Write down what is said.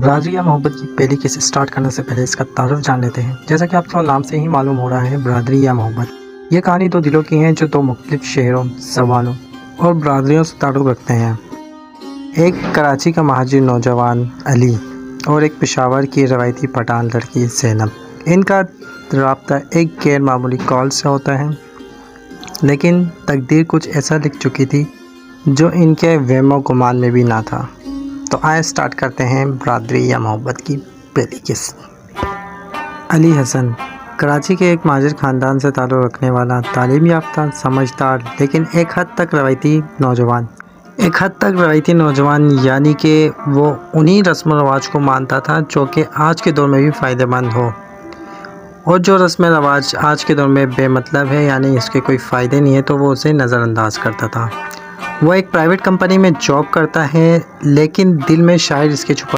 बरादरी या मोहब्बत की पहली किस्त स्टार्ट करने से पहले इसका तारुफ जान लेते हैं। जैसा कि आपको नाम से ही मालूम हो रहा है, बरादरी या मोहब्बत ये कहानी दो दिलों की है जो दो मुख्तलिफ शहरों, ज़बानों और बरादरियों से ताल्लुक़ रखते हैं। एक कराची का महाजिर नौजवान अली और एक पेशावर की रवायती पठान लड़की ज़ैनब। इनका राब्ता एक गैर मामूली कॉल से होता है, लेकिन तकदीर कुछ ऐसा लिख चुकी थी जो इनके वहमो गुमान में भी ना था। तो आए स्टार्ट करते हैं बरादरी या मोहब्बत की पहली किस्त। अली हसन कराची के एक माजिर ख़ानदान से ताल्लुक़ रखने वाला, तालीम याफ्ता, समझदार लेकिन एक हद तक रवायती नौजवान यानी कि वो उन्हीं रस्म व रवाज को मानता था जो कि आज के दौर में भी फ़ायदेमंद हो, और जो रस्म रवाज आज के दौर में बेमतलब है यानी इसके कोई फ़ायदे नहीं है तो वो उसे नज़रअंदाज करता था। वो एक प्राइवेट कंपनी में जॉब करता है, लेकिन दिल में शायद इसके छुपा